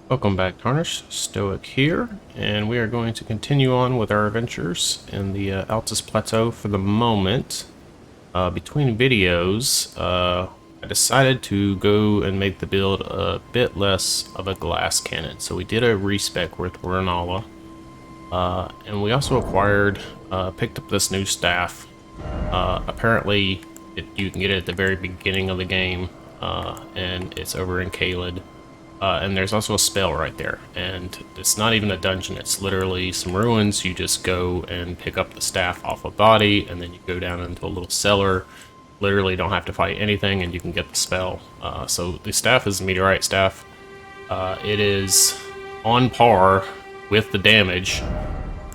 Welcome back, Tarnish. Stoic here, and we are going to continue on with our adventures in the Altus Plateau for the moment. Between videos, I decided to go and make the build a bit less of a glass cannon. So we did a respec with Renala, and we also picked up this new staff. Apparently, you can get it at the very beginning of the game, and it's over in Caelid. And there's also a spell right there, and it's not even a dungeon, it's literally some ruins. You just go and pick up the staff off a body, and then you go down into a little cellar. Literally don't have to fight anything, and you can get the spell. So the staff is a meteorite staff. It is on par with the damage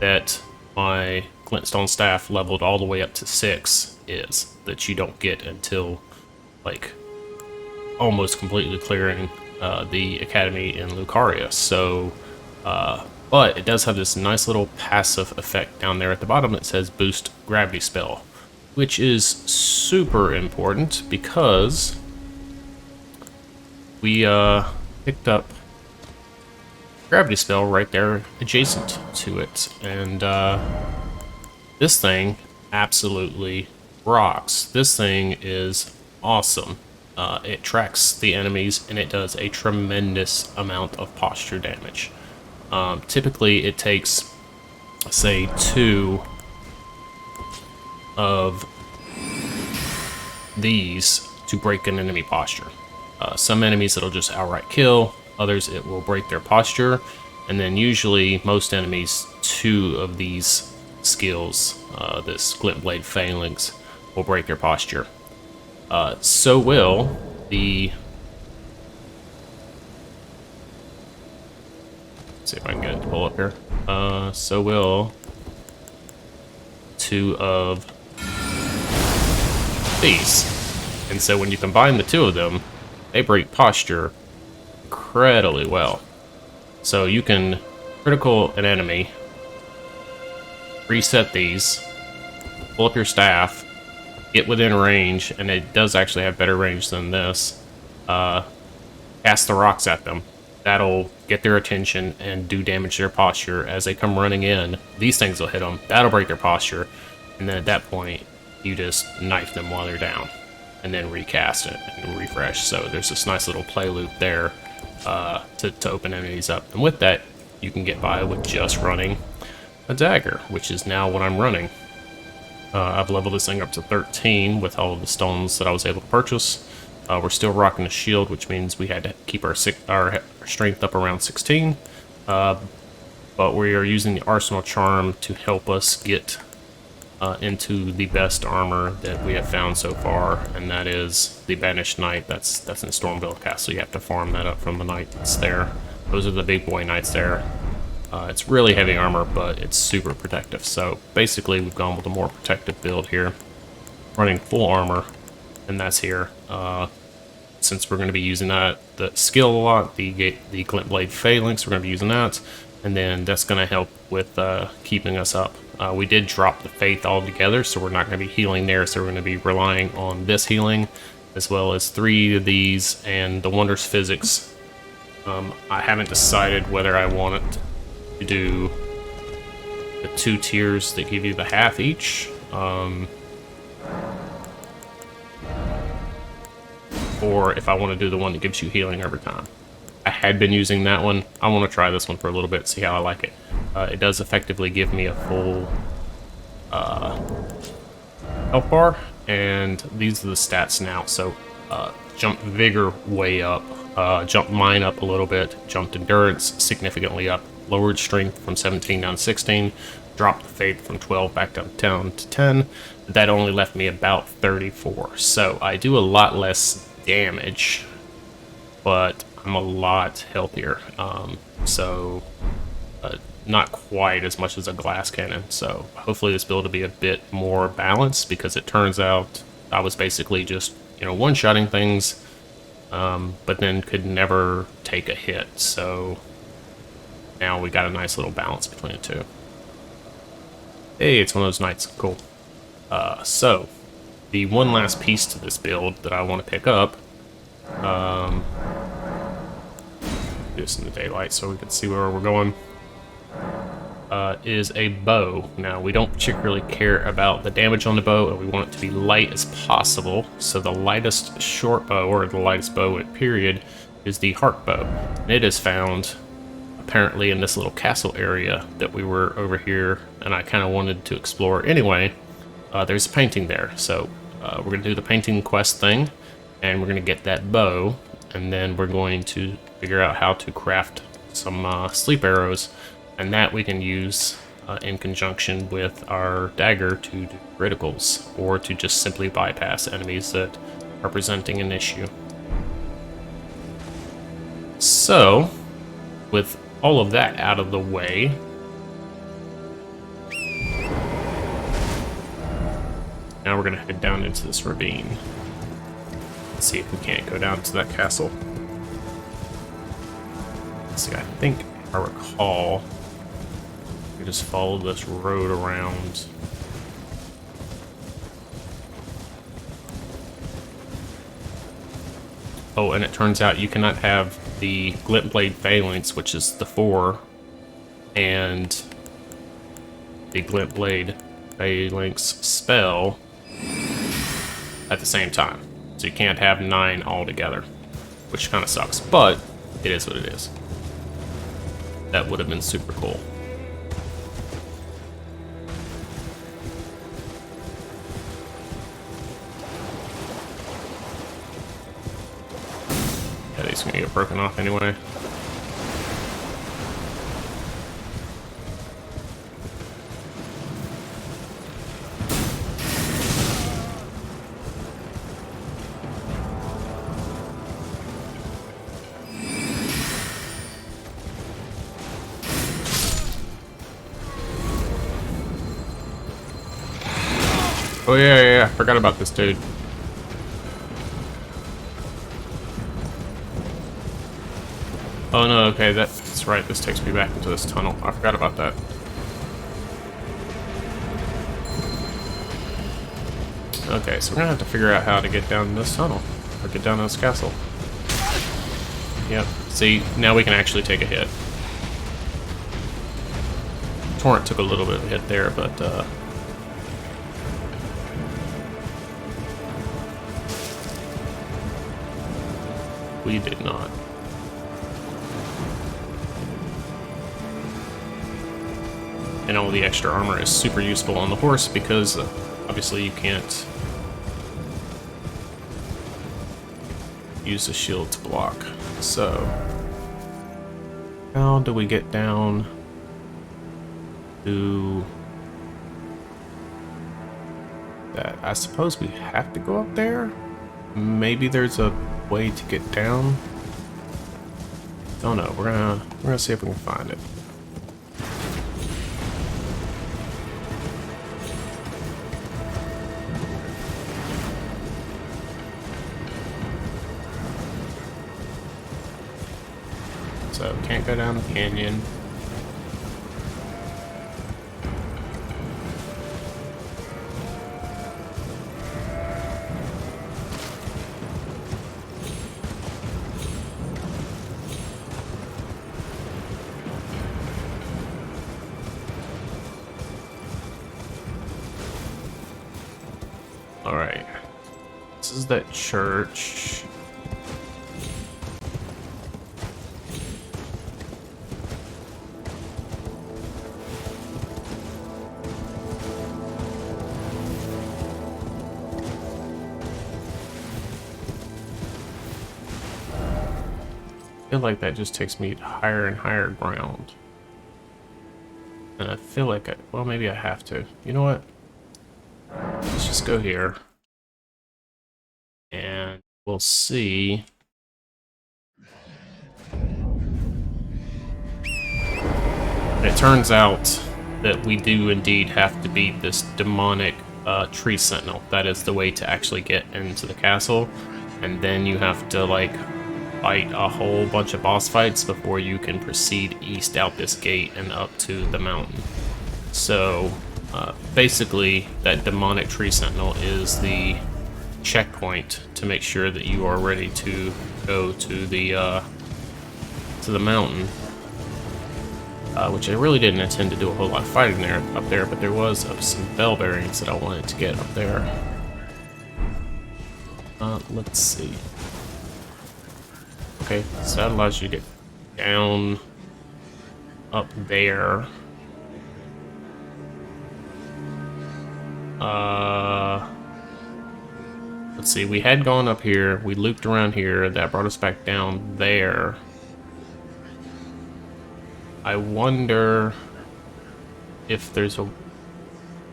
that my glintstone staff leveled all the way up to 6 is, that you don't get until, like, almost completely clearing the academy in Lucaria. So, but it does have this nice little passive effect down there at the bottom that says boost gravity spell, which is super important because we picked up gravity spell right there adjacent to it, and this thing absolutely rocks. This thing is awesome. It tracks the enemies, and it does a tremendous amount of posture damage. Typically, it takes, say, 2 of these to break an enemy posture. Some enemies it'll just outright kill, others it will break their posture, and then usually most enemies 2 of these skills, this glint blade phalanx, will break their posture. So will the... Let's see if I can get it to pull up here. So will 2 of these. And so when you combine the 2 of them, they break posture incredibly well. So you can critical an enemy, reset these, pull up your staff, get within range, and it does actually have better range than this. Cast the rocks at them. That'll get their attention and do damage to their posture. As they come running in, these things will hit them. That'll break their posture. And then at that point, you just knife them while they're down. And then recast it and refresh. So there's this nice little play loop there to open enemies up. And with that, you can get by with just running a dagger, which is now what I'm running. I've leveled this thing up to 13 with all of the stones that I was able to purchase. We're still rocking a shield, which means we had to keep our strength up around 16. But we are using the Arsenal Charm to help us get into the best armor that we have found so far, and that is the Banished Knight. That's in Stormville Castle. You have to farm that up from the knight that's there. Those are the big boy knights there. It's really heavy armor, but it's super protective. So basically, we've gone with a more protective build here, running full armor, and that's here. Since we're going to be using the skill a lot, the glint blade phalanx, we're going to be using that, and then that's going to help with keeping us up. We did drop the faith altogether, so we're not going to be healing there. So we're going to be relying on this healing, as well as 3 of these and the wondrous physics. I haven't decided whether I want it to do the 2 tiers that give you the half each, or if I want to do the one that gives you healing every time. I had been using that one. I want to try this one for a little bit, see how I like it. It does effectively give me a full health bar, and these are the stats now. So jump vigor way up, jump mine up a little bit, jumped endurance significantly up, lowered strength from 17 down to 16, dropped the faith from 12 back down to 10. That only left me about 34. So I do a lot less damage, but I'm a lot healthier. Not quite as much as a glass cannon. So hopefully this build will be a bit more balanced, because it turns out I was basically just, one-shotting things, but then could never take a hit. So now we got a nice little balance between the 2. Hey, it's one of those nights. Cool. So the one last piece to this build that I want to pick up do this in the daylight so we can see where we're going. Is a bow. Now, we don't particularly care about the damage on the bow, and we want it to be light as possible. So the lightest short bow, or the lightest bow period, is the Harp bow. And it is found apparently in this little castle area that we were over here, and I kind of wanted to explore anyway. There's a painting there, so we're going to do the painting quest thing, and we're going to get that bow, and then we're going to figure out how to craft some sleep arrows, and that we can use in conjunction with our dagger to do criticals, or to just simply bypass enemies that are presenting an issue. So, with all of that out of the way, now we're going to head down into this ravine. Let's see if we can't go down to that castle. Let's see, I think, if I recall, we just follow this road around. Oh, and it turns out you cannot have the Glint Blade Phalanx, which is the 4, and the Glint Blade Phalanx spell at the same time. So you can't have 9 all together, which kind of sucks, but it is what it is. That would have been super cool. Yeah, these are gonna get broken off anyway. Oh yeah, forgot about this dude. Oh no, okay, that's right, this takes me back into this tunnel. I forgot about that. Okay, so we're gonna have to figure out how to get down this tunnel, or get down this castle. Yep, see, now we can actually take a hit. Torrent took a little bit of a hit there, but we did not. And all the extra armor is super useful on the horse because obviously you can't use the shield to block. So, how do we get down to that? I suppose we have to go up there? Maybe there's a way to get down. Don't know. We're gonna see if we can find it. So can't go down the canyon. Alright, this is that church. I feel like that just takes me to higher and higher ground. And I feel like well, maybe I have to. You know what? Let's just go here. And we'll see. It turns out that we do indeed have to beat this demonic tree sentinel. That is the way to actually get into the castle. And then you have to, like, fight a whole bunch of boss fights before you can proceed east out this gate and up to the mountain. So, basically, that demonic tree sentinel is the checkpoint to make sure that you are ready to go to the to the mountain, which I really didn't intend to do a whole lot of fighting up there, but there was some bell bearings that I wanted to get up there. Let's see. Okay, so that allows you to get down up there. Let's see, we had gone up here, we looped around here, that brought us back down there. I wonder if there's a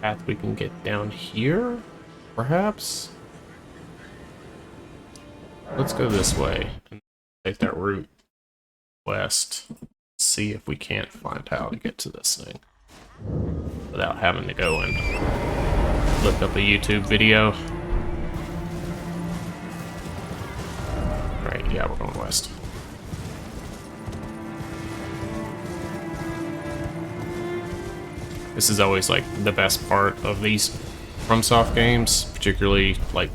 path we can get down here, perhaps? Let's go this way and take that route west. See if we can't find how to get to this thing without having to go and look up a YouTube video. Right, yeah, we're going west. This is always like the best part of these FromSoft games, particularly like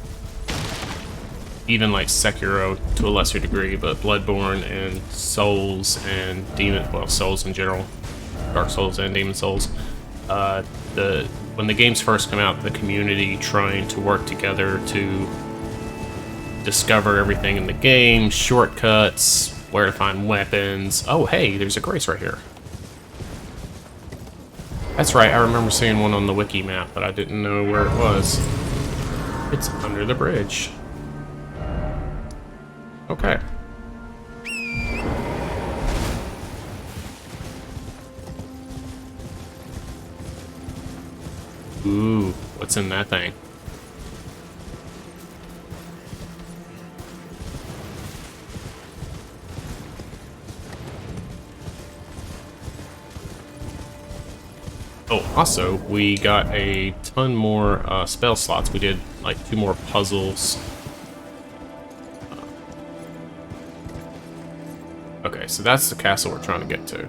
even like Sekiro to a lesser degree, but Bloodborne and Souls and Souls in general, Dark Souls and Demon Souls. When the games first come out, the community trying to work together to discover everything in the game, shortcuts, where to find weapons. Oh, hey, there's a grace right here. That's right, I remember seeing one on the wiki map, but I didn't know where it was. It's under the bridge. Okay. Ooh, what's in that thing? Oh, also, we got a ton more spell slots. We did like 2 more puzzles. Okay, so that's the castle we're trying to get to.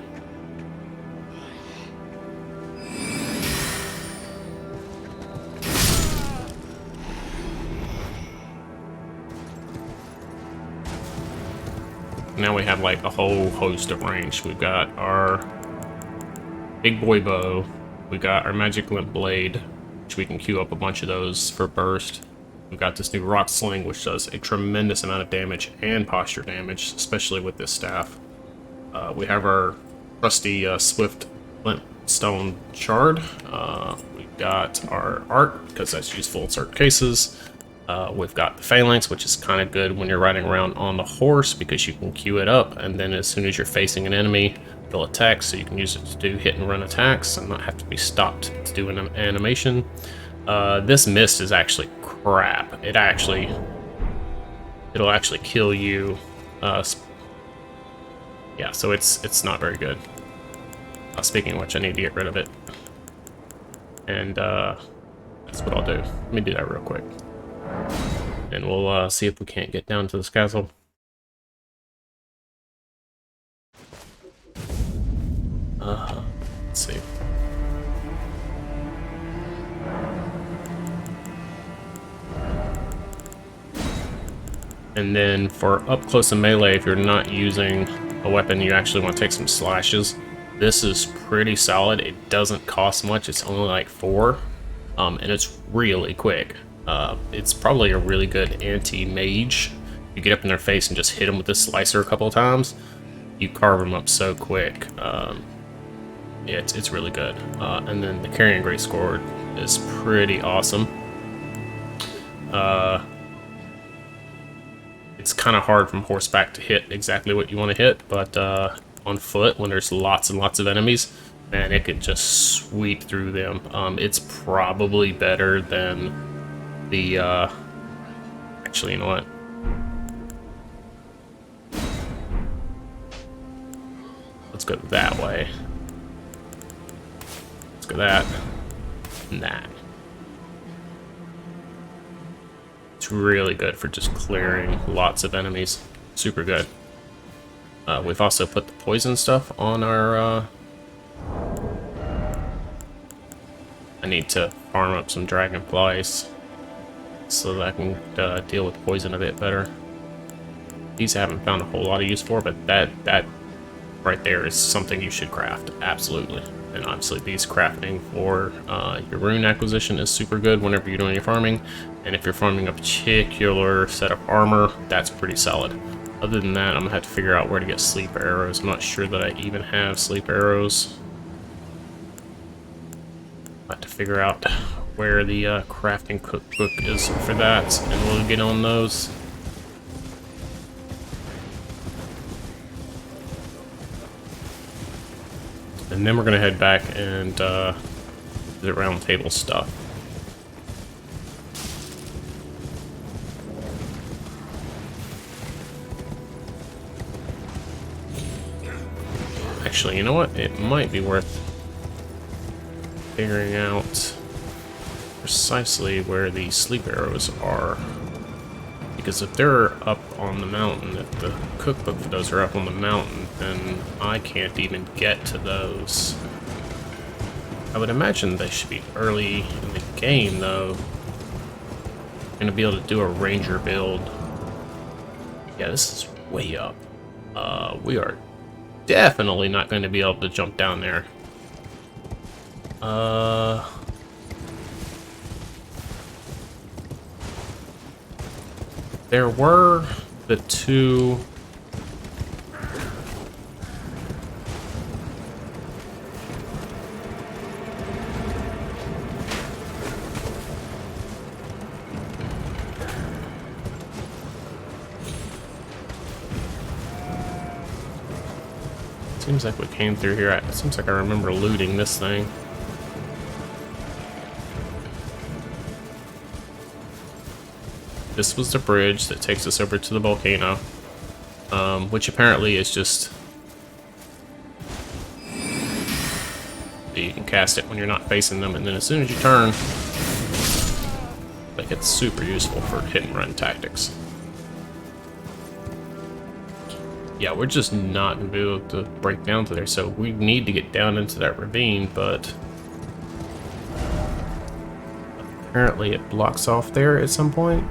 Now we have like a whole host of range. We've got our big boy bow. We got our magic limp blade, which we can queue up a bunch of those for burst. We've got this new rock sling, which does a tremendous amount of damage and posture damage, especially with this staff. We have our trusty swift flint stone shard. We've got our art, because that's useful in certain cases. We've got the phalanx, which is kind of good when you're riding around on the horse, because you can queue it up, and then as soon as you're facing an enemy, it'll attack, so you can use it to do hit and run attacks and not have to be stopped to do an animation. This mist is actually crap. It'll actually kill you. Yeah, so it's not very good. Speaking of which, I need to get rid of it. And that's what I'll do. Let me do that real quick. And we'll see if we can't get down to this castle. Let's see. And then for up close and melee, if you're not using a weapon, you actually want to take some slashes. This is pretty solid. It doesn't cost much. It's only like 4, and it's really quick. It's probably a really good anti-mage. You get up in their face and just hit them with this slicer a couple of times. You carve them up so quick. Yeah, it's really good. And then the carrying great sword is pretty awesome. It's kind of hard from horseback to hit exactly what you want to hit, but on foot, when there's lots and lots of enemies, man, it could just sweep through them. It's probably better than the... Actually, you know what? Let's go that way. Let's go that. And that. It's really good for just clearing lots of enemies. Super good. We've also put the poison stuff on our... I need to farm up some dragonflies so that I can deal with poison a bit better. These I haven't found a whole lot of use for, but that right there is something you should craft, absolutely. And obviously these crafting for your rune acquisition is super good whenever you're doing your farming. And if you're farming a particular set of armor, that's pretty solid. Other than that, I'm gonna have to figure out where to get sleep arrows. I'm not sure that I even have sleep arrows. I'll have to figure out where the crafting cookbook is for that, and we'll get on those. And then we're gonna head back and do the round table stuff. Actually, you know what? It might be worth figuring out precisely where the sleep arrows are. Because if they're up on the mountain, if the cookbook for those are up on the mountain, then I can't even get to those. I would imagine they should be early in the game, though. I'm gonna be able to do a ranger build. Yeah, this is way up. We are definitely not going to be able to jump down there. There were the two... Seems like we came through here. It seems like I remember looting this thing. This was the bridge that takes us over to the volcano, which apparently is just... You can cast it when you're not facing them, and then as soon as you turn, like, it's super useful for hit and run tactics. Yeah, we're just not going to be able to break down to there, so we need to get down into that ravine, but apparently it blocks off there at some point.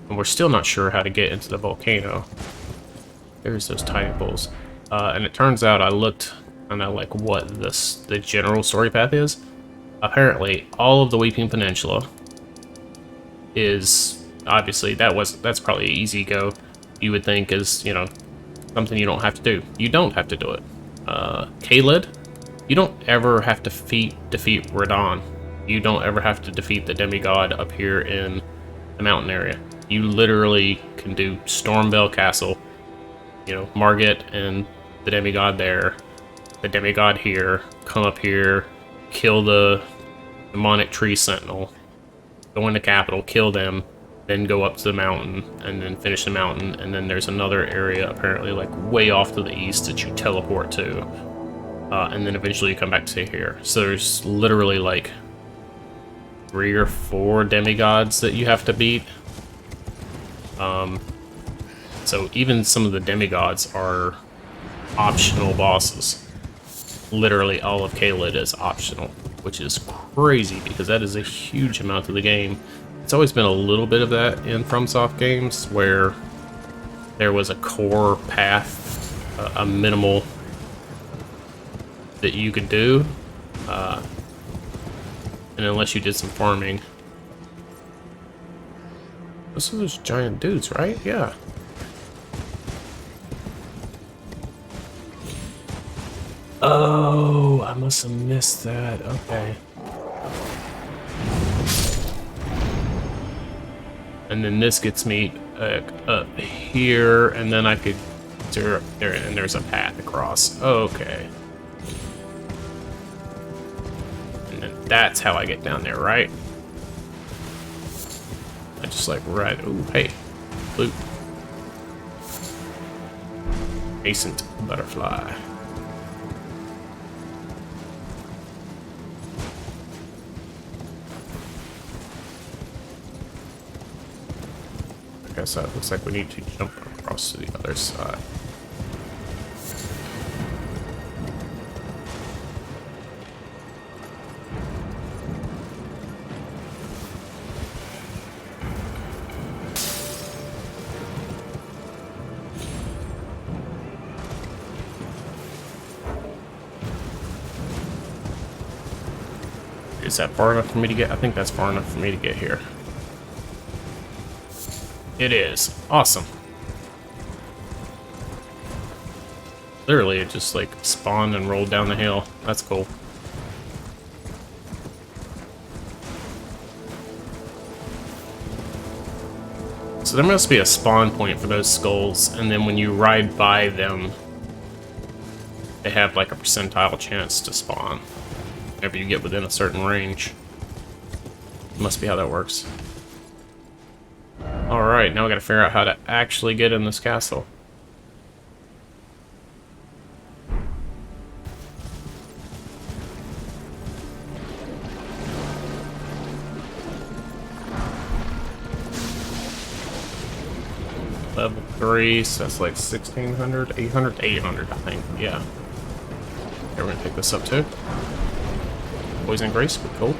And we're still not sure how to get into the volcano. There's those tiny pools. And it turns out I looked kind of like what the general story path is. Apparently, all of the Weeping Peninsula is obviously that's probably an easy go. You would think is, you know, something you don't have to do. You don't have to do it. Caelid, you don't ever have to defeat Radon. You don't ever have to defeat the demigod up here in the mountain area. You literally can do Stormbell Castle, you know, Margit and the demigod there, the demigod here, come up here, kill the demonic tree sentinel, go into capital, kill them, then go up to the mountain, and then finish the mountain, and then there's another area apparently like way off to the east that you teleport to, and then eventually you come back to here. So there's literally like 3 or 4 demigods that you have to beat. So even some of the demigods are optional bosses. Literally all of Caelid is optional, which is crazy because that is a huge amount of the game. It's always been a little bit of that in FromSoft games where there was a core path, a minimal that you could do, and unless you did some farming. Those are those giant dudes, right? Yeah. Oh, I must have missed that. Okay. And then this gets me up here, and then I could there, and there's a path across. Okay. And then that's how I get down there, right? I just like right. Ooh, hey, loot. Nascent butterfly. Okay, so it looks like we need to jump across to the other side. that far enough for me to get? I think that's far enough for me to get here. It is. Awesome. Literally, it just like spawned and rolled down the hill. That's cool. So there must be a spawn point for those skulls, and then when you ride by them, they have like a percentile chance to spawn whenever you get within a certain range. Must be how that works. Alright, now we gotta figure out how to actually get in this castle. Level 3, so that's like 1600, 800, 800, I think, yeah. Okay, we're gonna pick this up too. Poison Grace, but cool.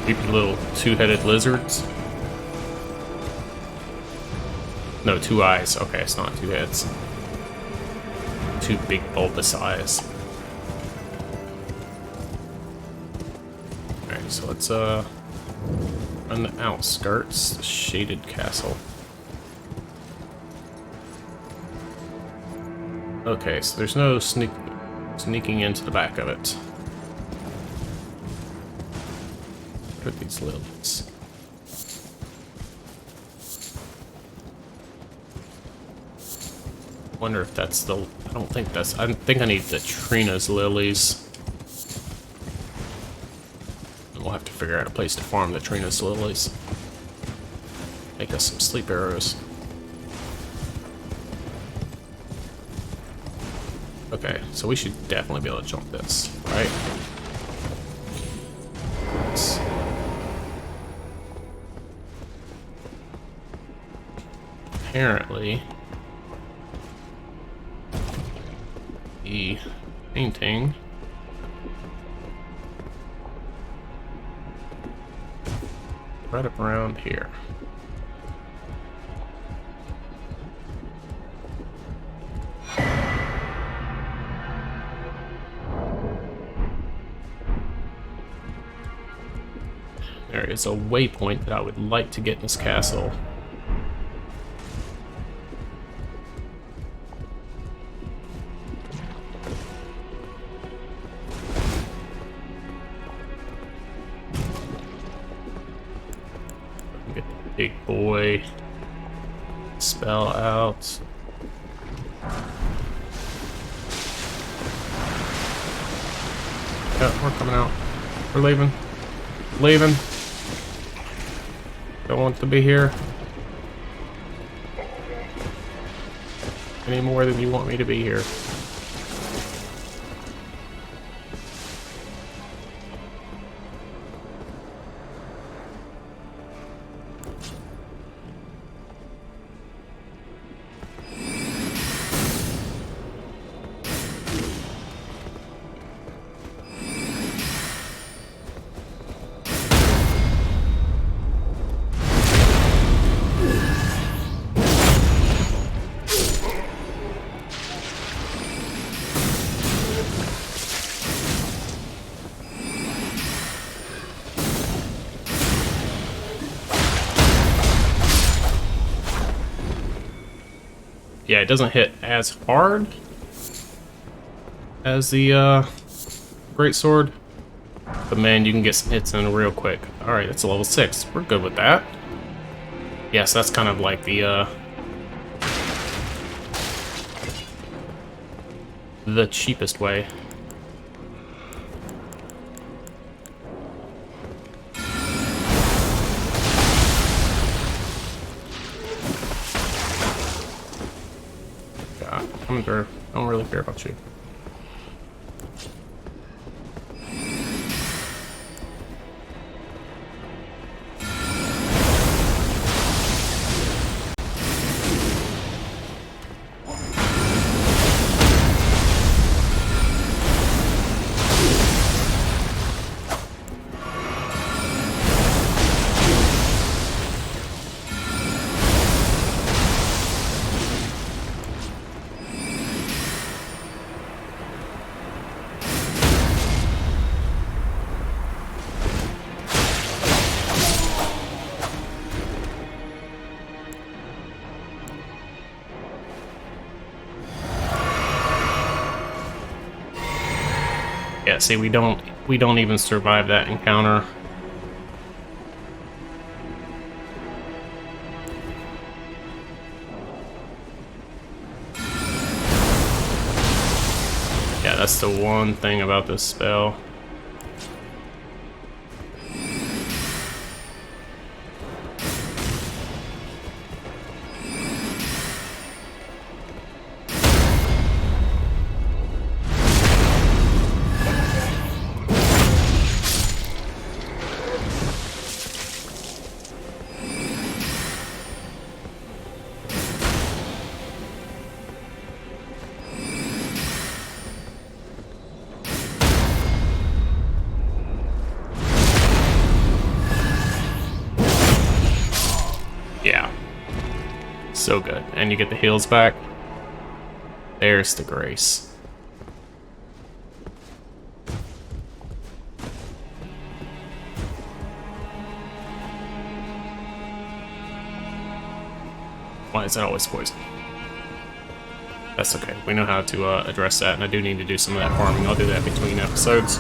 Creepy little two-headed lizards. No, 2 eyes. Okay, it's not 2 heads. 2 big bulbous eyes. Alright, so let's run the outskirts, the shaded castle. Okay, so there's no sneaking into the back of it. What are these lilies? Wonder if that's the... I don't think that's... I think I need the Trina's lilies. We'll have to figure out a place to farm the Trina's lilies. Make us some sleep arrows. Okay, so we should definitely be able to jump this, right? Apparently... the painting right up around here. There is a waypoint that I would like to get in this castle. Big boy spell out. Yeah, we're coming out. We're leaving. Leaving. Don't want to be here any more than you want me to be here. Yeah, it doesn't hit as hard as the greatsword, but man, you can get some hits in real quick. All right, that's a level 6. We're good with that. Yes, that's kind of like the cheapest way. Coming through. I don't really care about you. Yeah, see, we don't even survive that encounter. Yeah, that's the one thing about this spell. Yeah. So good. And you get the heals back. There's the grace. Why is it always poison? That's okay. We know how to address that, and I do need to do some of that farming. I'll do that between episodes.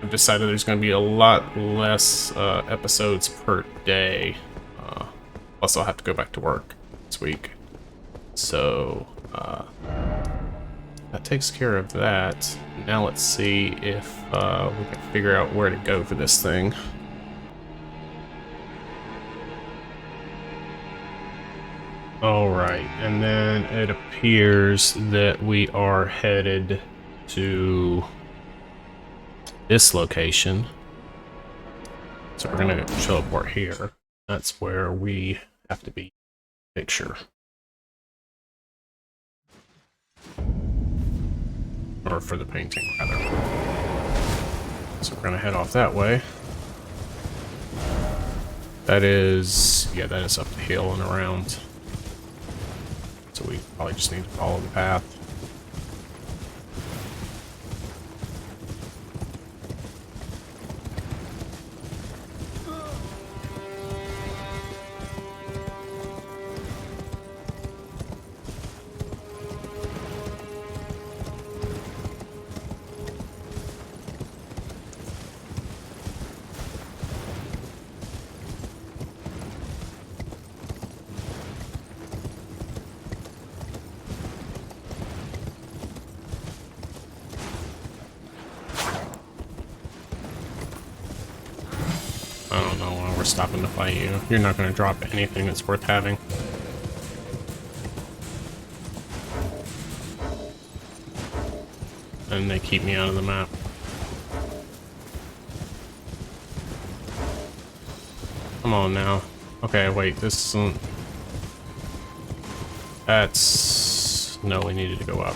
I've decided there's going to be a lot less episodes per day. Plus, I'll have to go back to work this week. So, that takes care of that. Now let's see if we can figure out where to go for this thing. Alright, and then it appears that we are headed to this location. So we're gonna teleport here. That's where we have to be. Picture. Or for the painting, rather. So we're gonna head off that way. That is... yeah, that is up the hill and around. So we probably just need to follow the path. I don't know why we're stopping to fight you. You're not going to drop anything that's worth having. And they keep me out of the map. Come on now. Okay, wait, this isn't... That's... No, we needed to go up.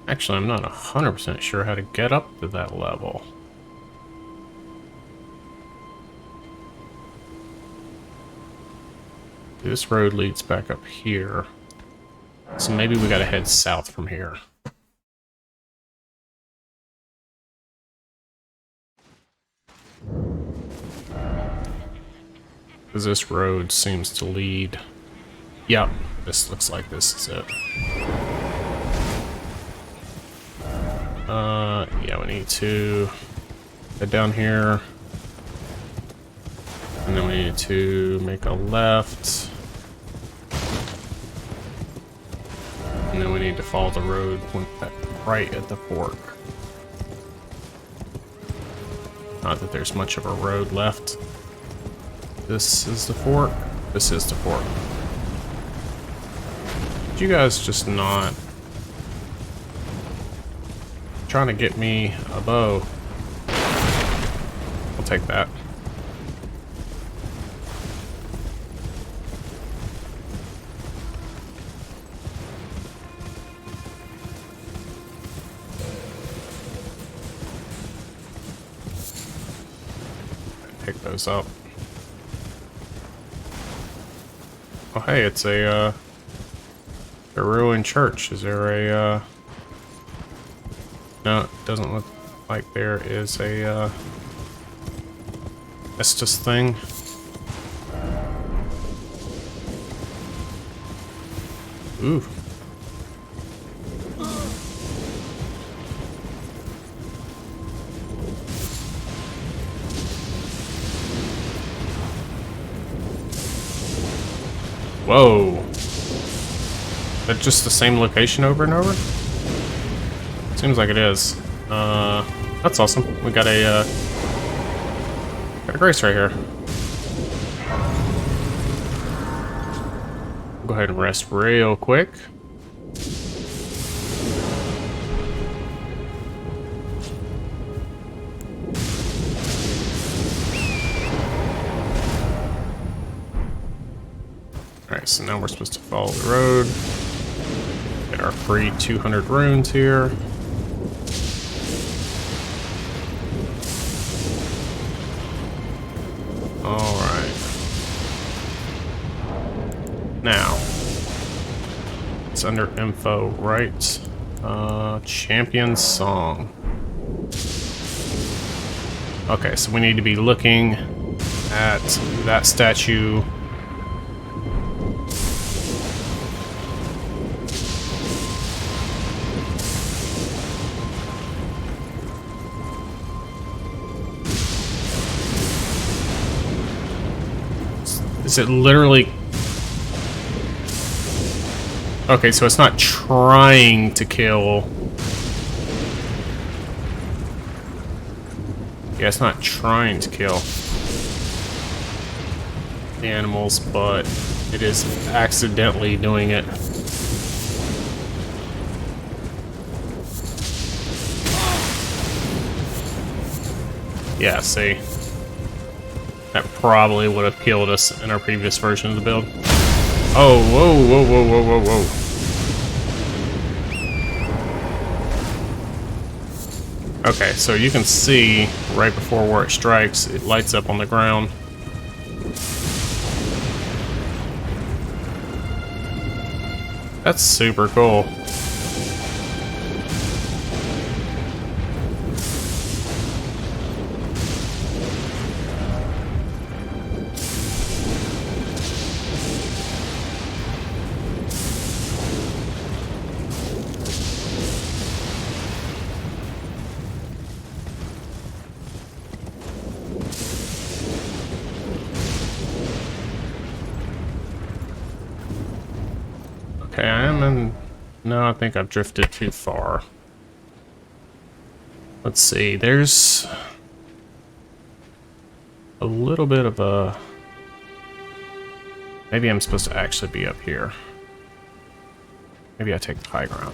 Actually, I'm not 100% sure how to get up to that level. This road leads back up here. So maybe we gotta head south from here. Because this road seems to lead... Yep, this looks like this is it. Yeah, we need to head down here. And then we need to make a left. And then we need to follow the road right at the fork. Not that there's much of a road left. This is the fork. This is the fork. Did you guys just not... trying to get me a bow? I'll take that. Pick those up. Oh hey, it's a ruined church. Is there a no, it doesn't look like there is a Estus thing. Ooh. Whoa. Is that just the same location over and over? Seems like it is. That's awesome. We got a grace right here. Go ahead and rest real quick. Alright, so now we're supposed to follow the road. Get our free 200 runes here. Alright. Now, it's under info, right? Champion song. Okay, so we need to be looking at that statue. Is it literally... Okay, so it's not trying to kill... Yeah, it's not trying to kill the animals, but it is accidentally doing it. Yeah, see? That probably would have killed us in our previous version of the build. Oh, whoa, whoa, whoa, whoa, whoa, whoa. Okay, so you can see right before where it strikes, it lights up on the ground. That's super cool. Okay, I am in... No, I think I've drifted too far. Let's see, there's... a little bit of a... Maybe I'm supposed to actually be up here. Maybe I take the high ground.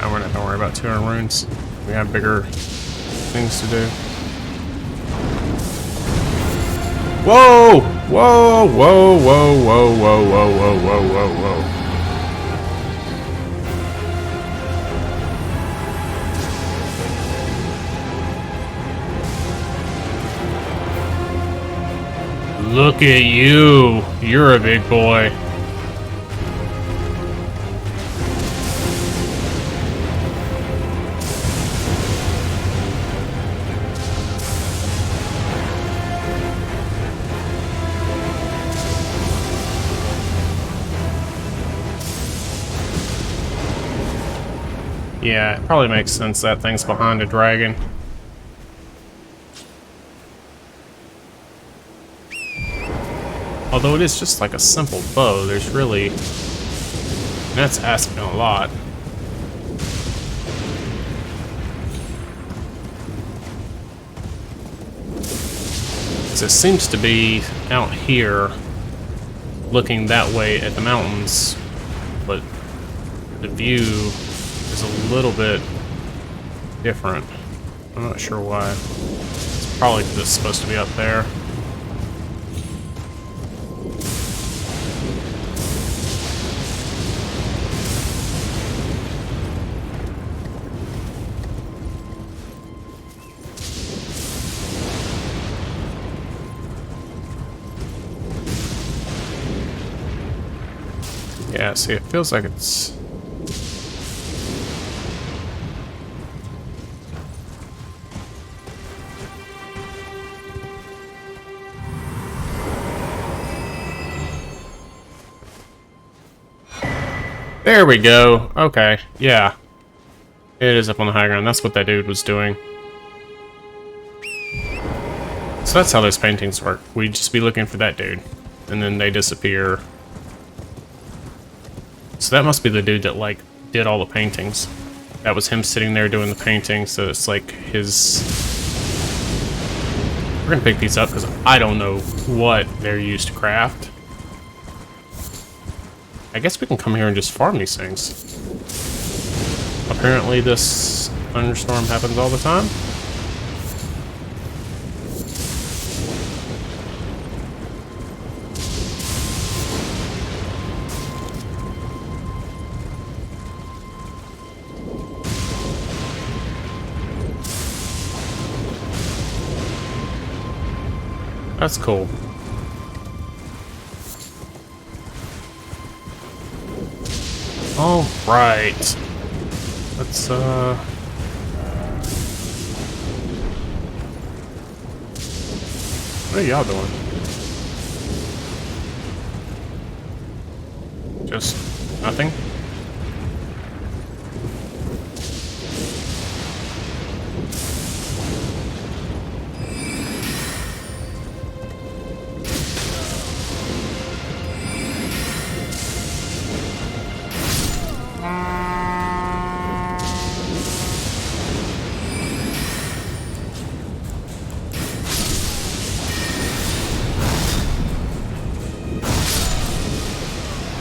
We're not gonna worry about 200 runes. We have bigger things to do. Whoa! Whoa! Whoa! Whoa! Whoa! Whoa! Whoa! Whoa! Whoa! Whoa! Whoa! Look at you! You're a big boy. Yeah, it probably makes sense that thing's behind a dragon. Although it is just like a simple bow, there's really... That's asking a lot. So it seems to be out here, looking that way at the mountains, but the view is a little bit different. I'm not sure why. It's probably because it's supposed to be up there. feels like it's... There we go. Okay, yeah. It is up on the high ground. That's what that dude was doing. So that's how those paintings work. We'd just be looking for that dude, and then they disappear. So that must be the dude that, like, did all the paintings. That was him sitting there doing the painting, so it's like his... We're gonna pick these up, because I don't know what they're used to craft. I guess we can come here and just farm these things. Apparently this thunderstorm happens all the time. That's cool. All right. Let's what are y'all doing? Just nothing?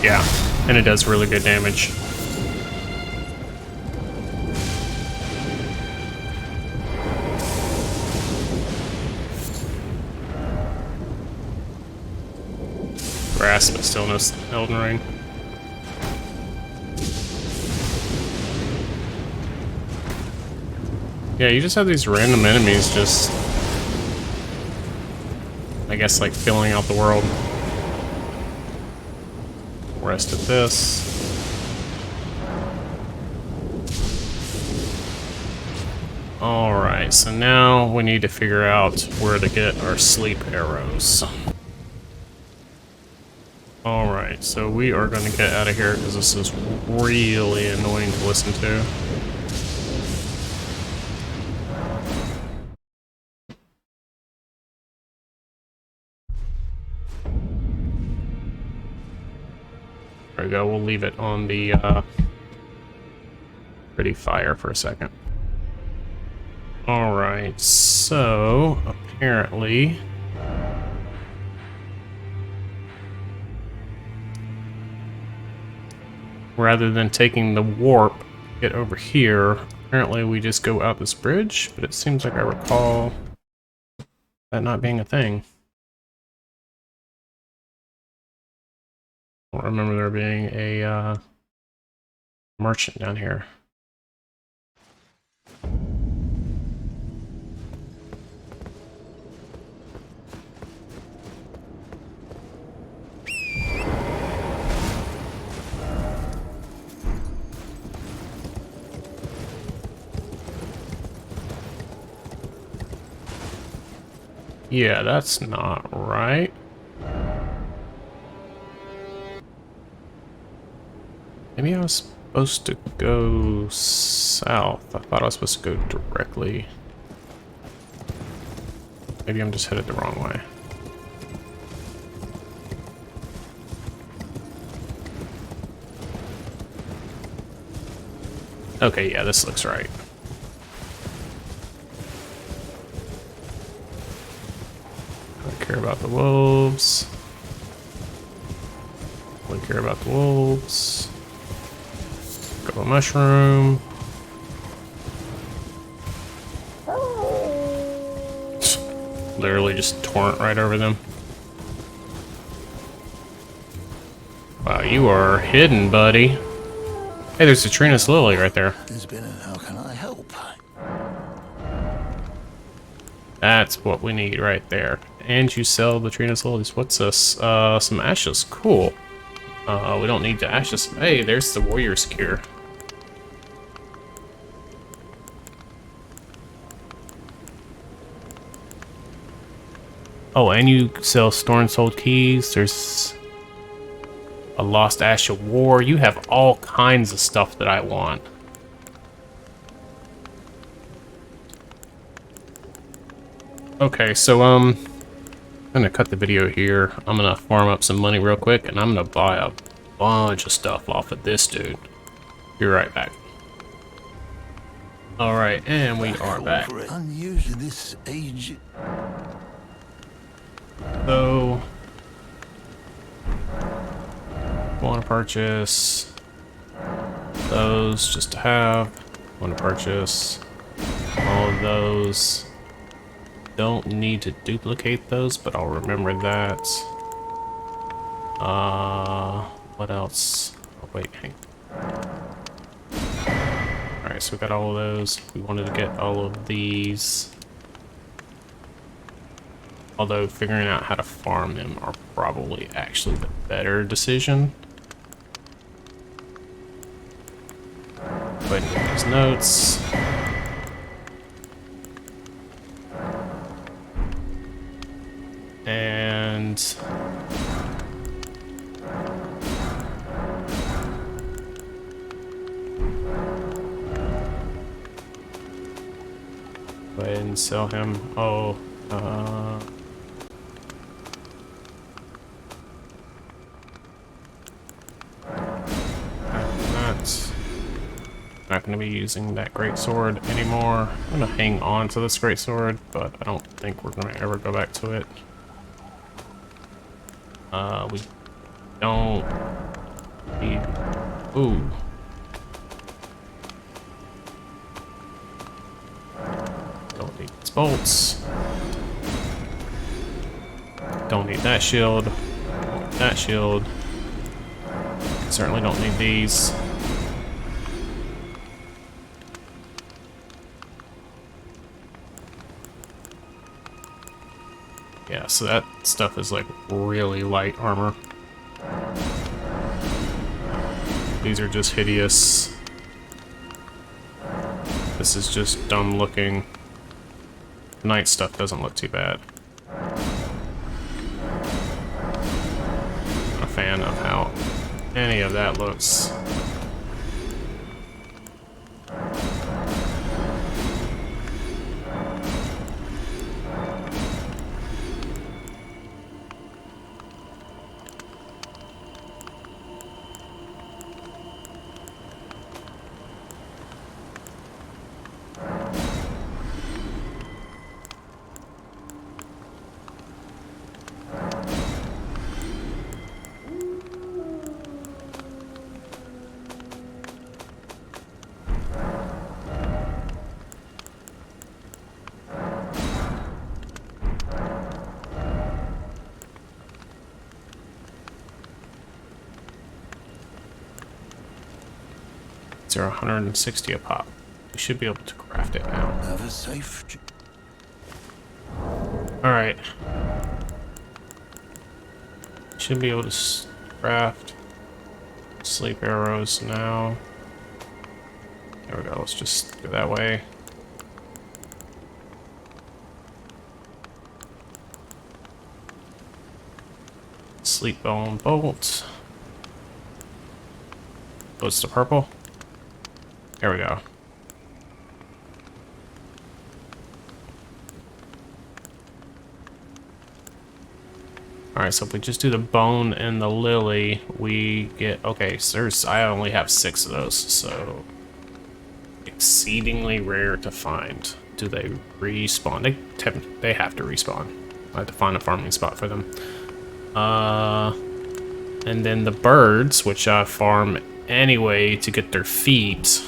Yeah, and it does really good damage. Grass, but still no Elden Ring. Yeah, you just have these random enemies just... I guess, like, filling out the world. Rest of this. Alright, so now we need to figure out where to get our sleep arrows. Alright, so we are going to get out of here because this is really annoying to listen to. There we go, we'll leave it on the pretty fire for a second. Alright, so apparently rather than taking the warp to get over here, apparently we just go out this bridge, but it seems like I recall that not being a thing. I don't remember there being a merchant down here. Yeah, that's not right. Maybe I was supposed to go south. I thought I was supposed to go directly. Maybe I'm just headed the wrong way. Okay, yeah, this looks right. I don't care about the wolves. Don't care about the wolves. Go a mushroom. Literally just torrent right over them. Wow, you are hidden, buddy. Hey, there's a Trina's Lily right there. There's been a how can I help? That's what we need right there. And you sell the Trina's Lilies. What's this? Some ashes. Cool. We don't need to ashes. Hey, there's the warrior's gear. Oh, and you sell Storm Soul keys. There's a Lost Ash of War. You have all kinds of stuff that I want. Okay, so I'm gonna cut the video here. I'm gonna farm up some money real quick, and I'm gonna buy a bunch of stuff off of this dude. Be right back. All right, and we are back. Unused in this age. So, want to purchase those just to have. Want to purchase all of those. Don't need to duplicate those, but I'll remember that. What else? Oh, wait, hang. Alright, so we got all of those. We wanted to get all of these. Although figuring out how to farm them are probably actually the better decision. Go ahead and get these notes. And go ahead and sell him. Oh, not going to be using that great sword anymore. I'm going to hang on to this great sword, but I don't think we're going to ever go back to it. We don't need... Ooh. Don't need these bolts. Don't need that shield. Don't need that shield. Certainly don't need these. Yeah, so that stuff is like really light armor. These are just hideous. This is just dumb looking. The night stuff doesn't look too bad. Not a fan of how any of that looks. They're 160 a pop. We should be able to craft it now. Have a safe. Alright. Should be able to craft sleep arrows now. There we go, let's just go that way. Sleep bone bolt. Oh, it's the purple? There we go. Alright, so if we just do the bone and the lily, we get... Okay, so I only have 6 of those, so... Exceedingly rare to find. Do they respawn? They have to respawn. I have to find a farming spot for them. And then the birds, which I farm anyway to get their feet.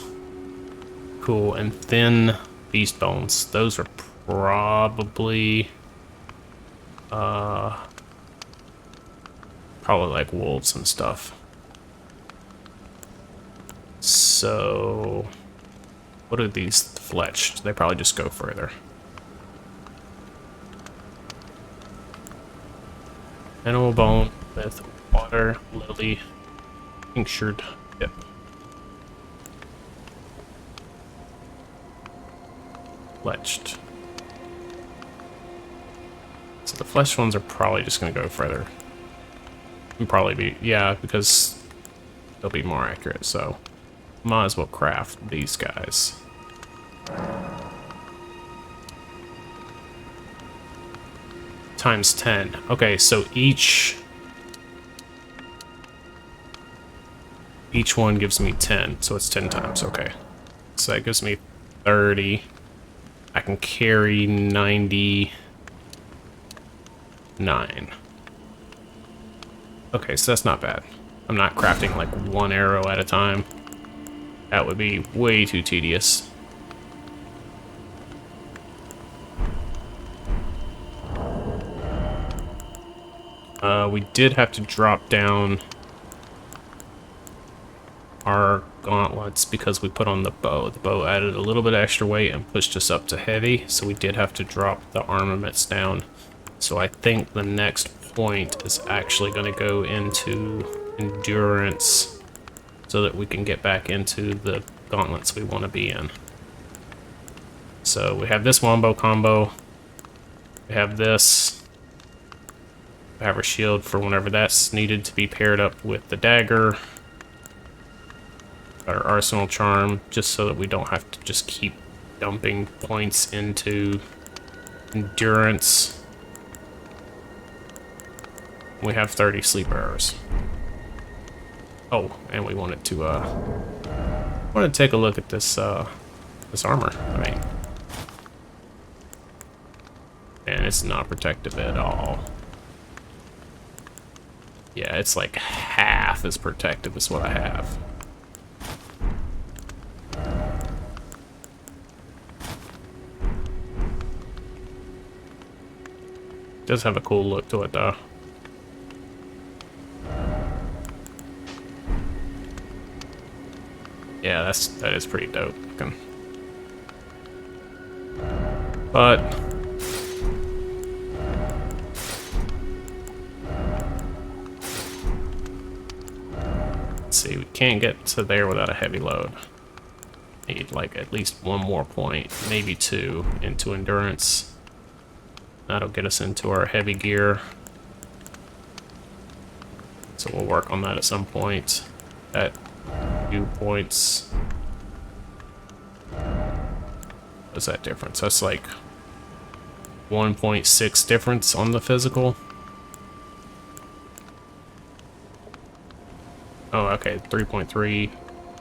Cool, and thin beast bones. Those are probably probably like wolves and stuff. So what are these fletched? They probably just go further. Animal bone with water lily Tinctured tip. Fletched. So the flesh ones are probably just going to go further. And probably be, yeah, because they'll be more accurate, so might as well craft these guys. Times 10. Okay, so each one gives me 10, so it's 10 times, okay. So that gives me 30. I can carry 99. Okay, so that's not bad. I'm not crafting like one arrow at a time. That would be way too tedious. We did have to drop down our gauntlets because we put on the bow. The bow added a little bit of extra weight and pushed us up to heavy, so we did have to drop the armaments down. So I think the next point is actually going to go into endurance so that we can get back into the gauntlets we want to be in. So we have this wombo combo. We have this. We have our shield for whenever that's needed to be paired up with the dagger. Our arsenal charm, just so that we don't have to just keep dumping points into endurance. We have 30 sleep arrows. Oh, and we wanted to take a look at this this armor. I mean, and it's not protective at all. Yeah, it's like half as protective as what I have. Does have a cool look to it though. Yeah, that is pretty dope looking. But let's see, we can't get to there without a heavy load. Need like at least one more point, maybe two, into endurance. That'll get us into our heavy gear. So we'll work on that at some point. At 2 points. What's that difference? That's like 1.6 difference on the physical. Oh, okay, 3.3.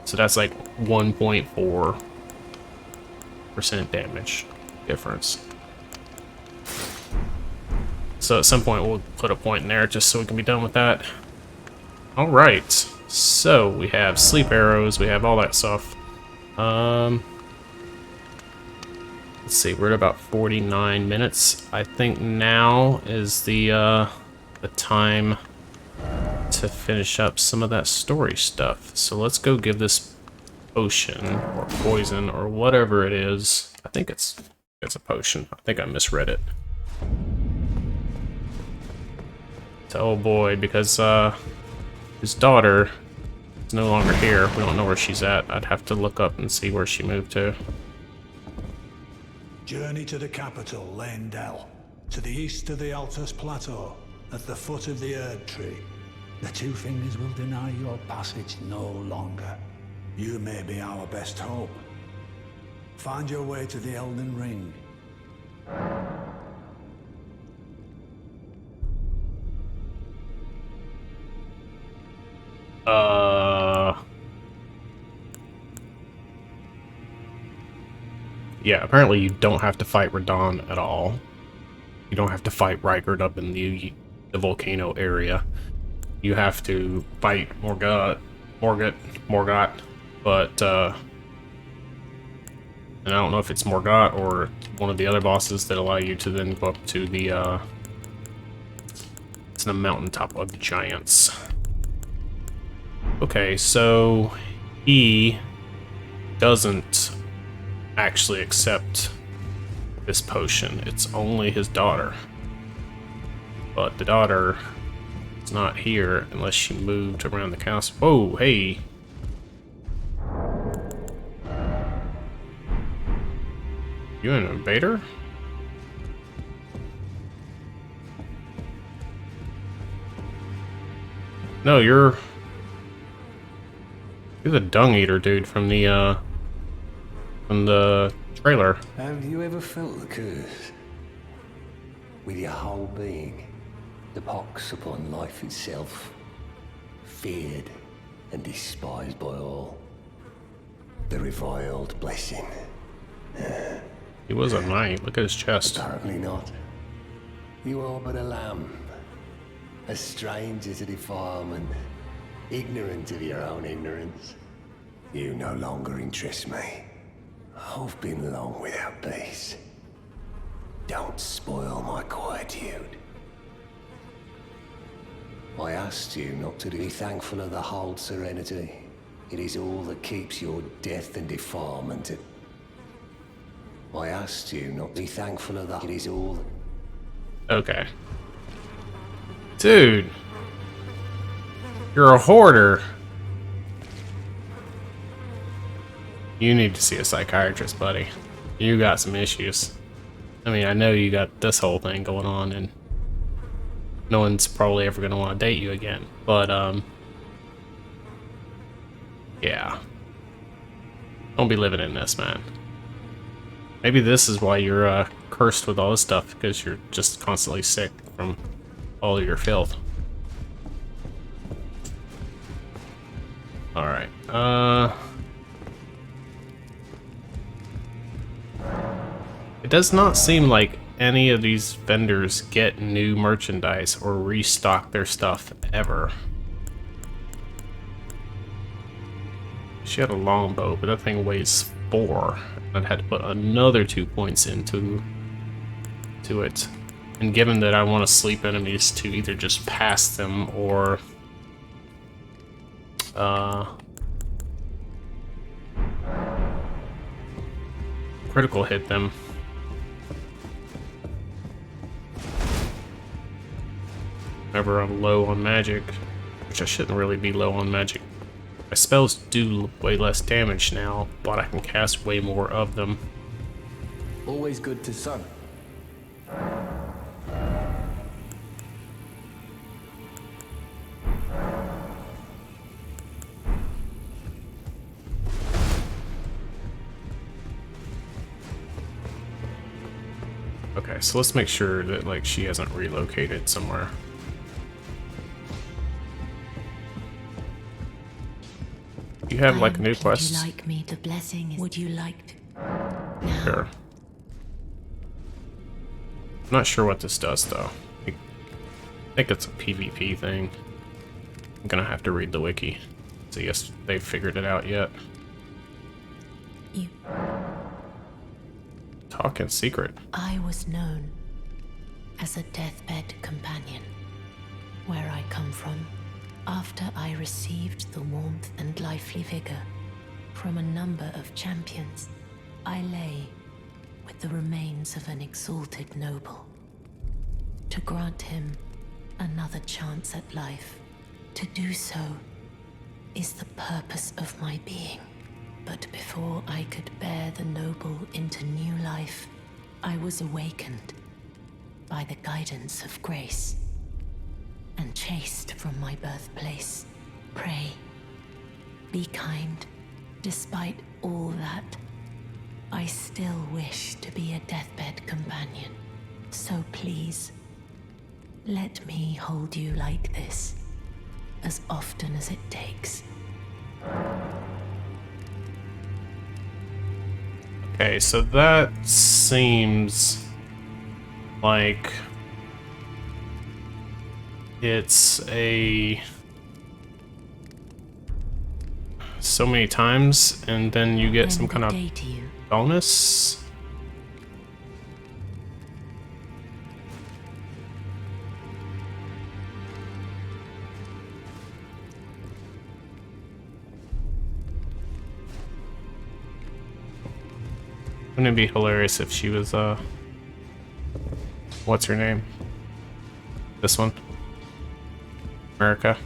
So that's like 1.4% damage difference. So at some point we'll put a point in there just so we can be done with that. Alright, so we have sleep arrows, we have all that stuff. Let's see, we're at about 49 minutes. I think now is the time to finish up some of that story stuff. So let's go give this potion or poison or whatever it is. I think it's a potion. I think I misread it. To old boy, because his daughter is no longer here. We don't know where she's at. I'd have to look up and see where she moved to. Journey to the capital, Leyndell, to the east of the Altus Plateau, at the foot of the Erd Tree. The Two Fingers will deny your passage no longer. You may be our best hope. Find your way to the Elden Ring. Yeah, apparently you don't have to fight Radon at all. You don't have to fight Rykard up in the volcano area. You have to fight Morgott, but and I don't know if it's Morgott or one of the other bosses that allow you to then go up to the mountaintop of the giants. Okay, so he doesn't actually accept this potion. It's only his daughter. But the daughter It's not here unless she moved around the castle. Oh, hey. You an invader? No, you're the dung eater dude from the trailer. Have you ever felt the curse? With your whole being, the pox upon life itself, feared and despised by all. The reviled blessing. He was a knight. Look at his chest. Apparently not. You are but a lamb, a stranger to defilement, ignorant of your own ignorance. You no longer interest me. I've been long without peace. Don't spoil my quietude. I asked you not to be thankful of the whole serenity. It is all that keeps your death and defilement at... I asked you not to be thankful of the... It is all... Okay. Dude. You're a hoarder. You need to see a psychiatrist, buddy. You got some issues. I mean, I know you got this whole thing going on, and no one's probably ever gonna want to date you again. But, yeah. Don't be living in this, man. Maybe this is why you're, cursed with all this stuff, because you're just constantly sick from all of your filth. Alright, it does not seem like any of these vendors get new merchandise or restock their stuff ever. She had a longbow, but that thing weighs 4. And I had to put another 2 points into it. And given that I want to sleep enemies to either just pass them or critical hit them. Whenever I'm low on magic, which I shouldn't really be low on magic. My spells do way less damage now, but I can cast way more of them. Always good to sun. Okay, so let's make sure that like she hasn't relocated somewhere. You have like a new quest? Would you like me? The blessing is... Would you like to... Now. Sure. I'm not sure what this does though. I think it's a PvP thing. I'm gonna have to read the wiki. So yes, they've figured it out yet. You... Talk in secret. I was known as a deathbed companion. Where I come from, after I received the warmth and lively vigor from a number of champions, I lay with the remains of an exalted noble. To grant him another chance at life, to do so is the purpose of my being. But before I could bear the noble into new life, I was awakened by the guidance of grace and chased from my birthplace. Pray, be kind. Despite all that, I still wish to be a deathbed companion. So please, let me hold you like this, as often as it takes. Okay, so that seems like it's a so many times and then you get some kind of bonus. Wouldn't it be hilarious if she was, what's her name? This one? America.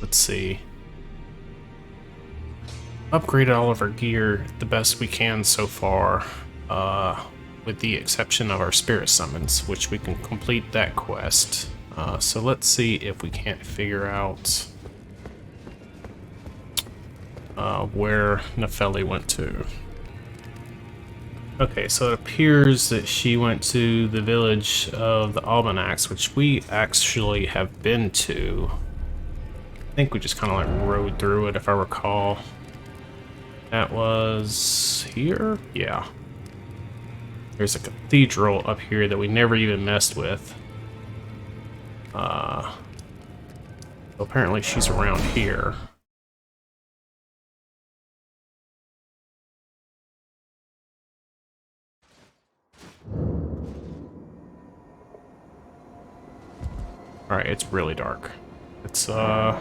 Let's see. Upgraded all of our gear the best we can so far, with the exception of our spirit summons, which we can complete that quest. So let's see if we can't figure out where Nefeli went to. Okay, so it appears that she went to the village of the Almanacs, which we actually have been to. I think we just kind of like rode through it, if I recall. That was here? Yeah. There's a cathedral up here that we never even messed with. Apparently she's around here. Alright, it's really dark. Let's at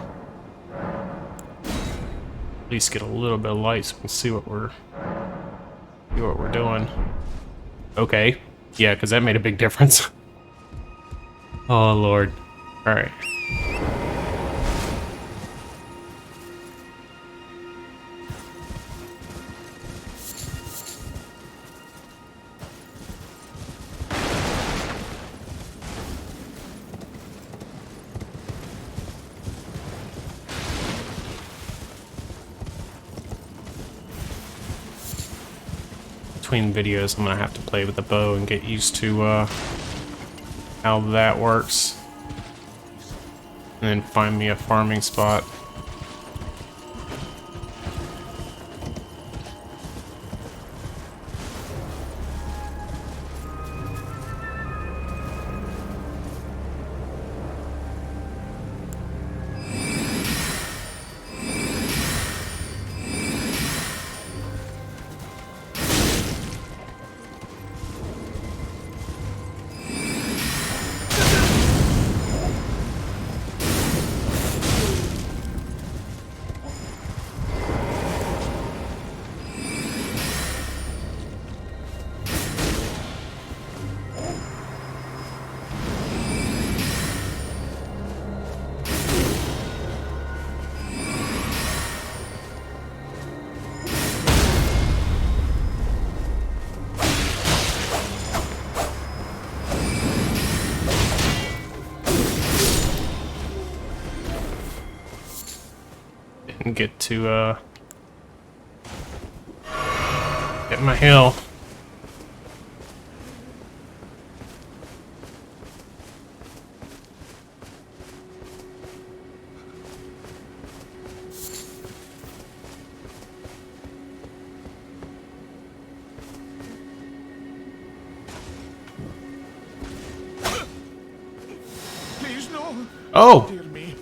least get a little bit of light so we can see what we're doing. Okay. Yeah, because that made a big difference. Oh lord. Alright. Between videos, I'm gonna have to play with the bow and get used to how that works. And then find me a farming spot. And get to get my hill. Please no. Oh! Dear me.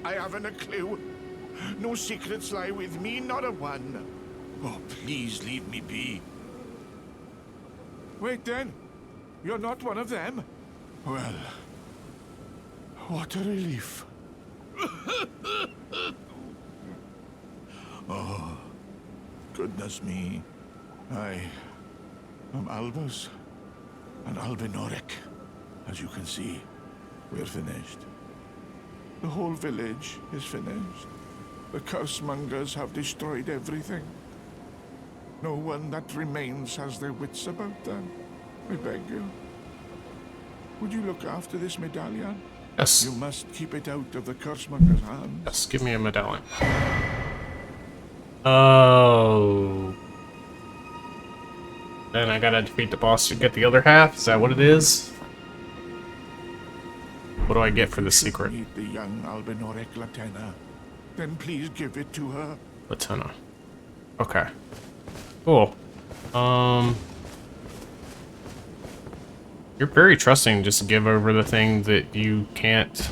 I haven't a clue. No secrets lie with me, not a one. Oh, please leave me be. Wait then. You're not one of them? Well, what a relief. Oh, goodness me. I am Albus and Albinoric. As you can see, we're finished. The whole village is finished. The cursemongers have destroyed everything. No one that remains has their wits about them. I beg you. Would you look after this medallion? Yes. You must keep it out of the cursemongers' hands. Yes, give me a medallion. Oh. Then I gotta defeat the boss to get the other half? Is that what it is? What do I get for the secret? Meet the young Albinoric Latena. Then please give it to her. Latena. Okay. Cool. You're very trusting just to give over the thing that you can't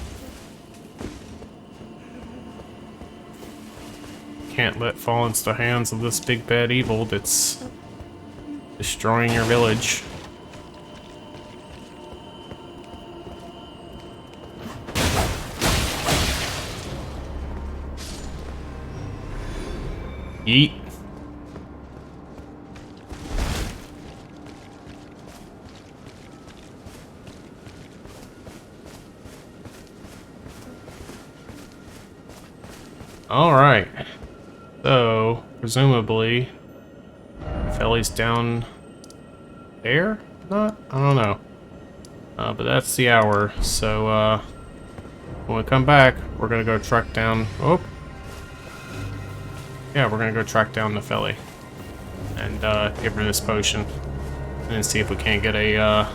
let fall into the hands of this big bad evil that's destroying your village. Yeet. Alright. So, presumably, Felly's down there? Not? I don't know. But that's the hour, so, when we come back, we're gonna go track down... Oh! Yeah, we're gonna go track down the Felly. And, give her this potion. And then see if we can't get a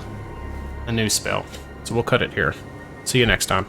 new spell. So we'll cut it here. See you next time.